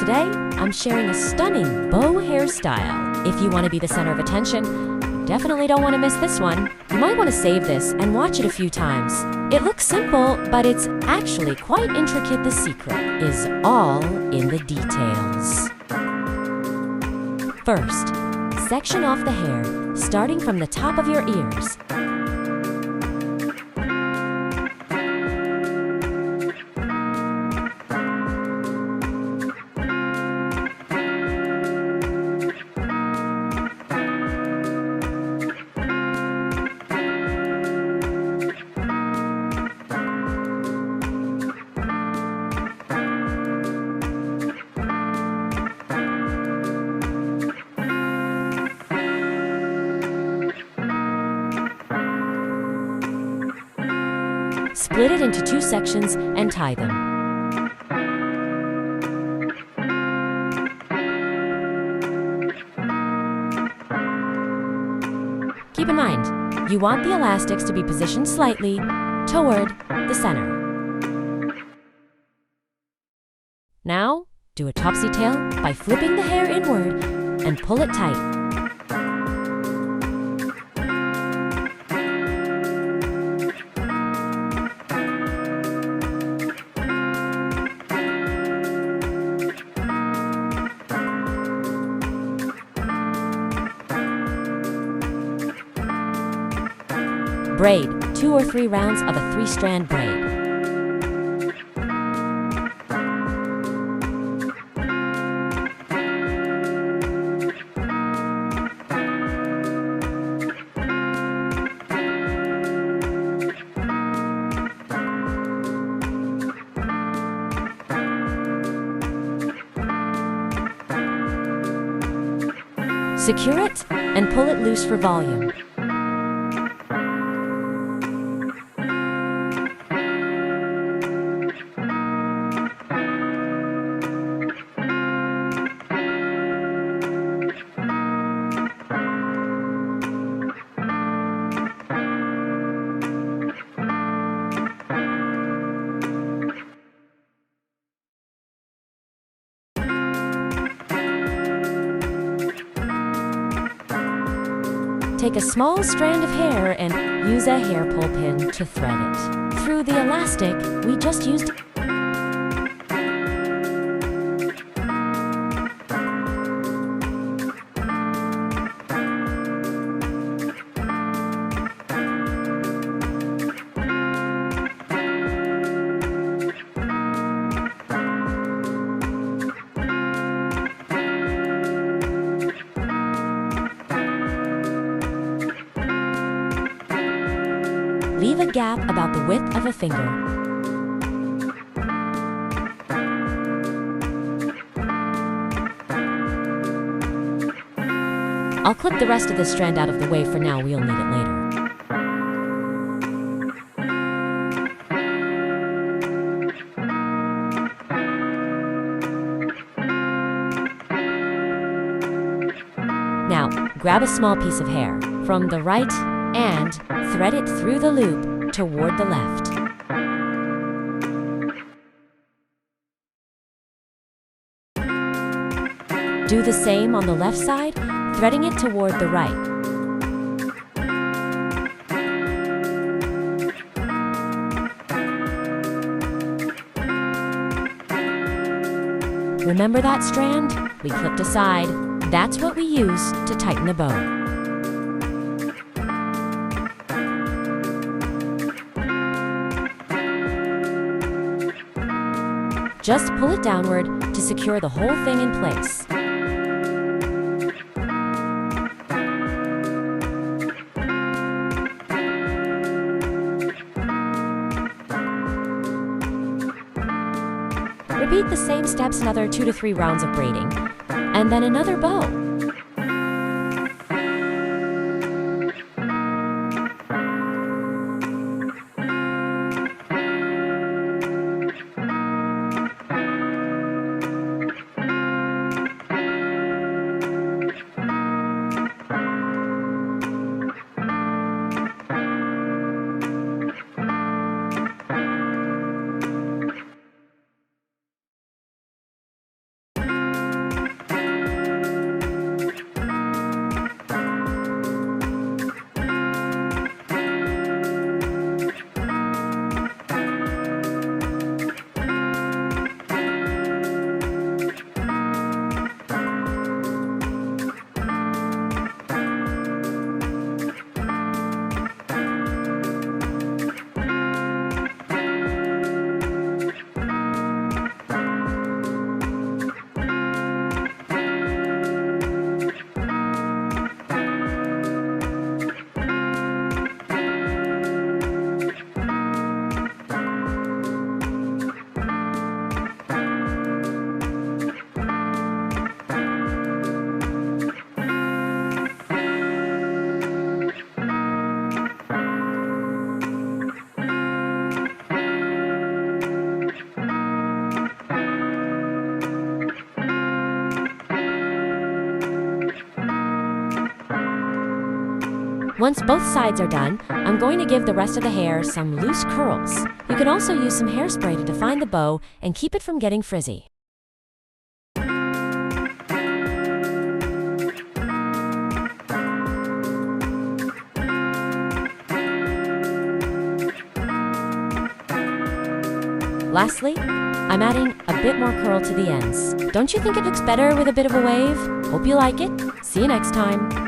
Today, I'm sharing a stunning bow hairstyle. If you want to be the center of attention, you definitely don't want to miss this one. You might want to save this and watch it a few times. It looks simple, but it's actually quite intricate. The secret is all in the details. First, section off the hair, starting from the top of your ears. Split it into two sections and tie them. Keep in mind, you want the elastics to be positioned slightly toward the center. Now, do a topsy tail by flipping the hair inward and pull it tight. Braid 2 or 3 rounds of a 3-strand braid. Secure it and pull it loose for volume. Take a small strand of hair and use a hair pull pin to thread it through the elastic we just used. Leave a gap about the width of a finger. I'll clip the rest of this strand out of the way for now. We'll need it later. Now, grab a small piece of hair from the right and thread it through the loop toward the left. Do the same on the left side, threading it toward the right. Remember that strand we clipped aside? That's what we use to tighten the bow. Just pull it downward to secure the whole thing in place. Repeat the same steps another 2 to 3 rounds of braiding, and then another bow. Once both sides are done, I'm going to give the rest of the hair some loose curls. You can also use some hairspray to define the bow and keep it from getting frizzy. Lastly, I'm adding a bit more curl to the ends. Don't you think it looks better with a bit of a wave? Hope you like it. See you next time.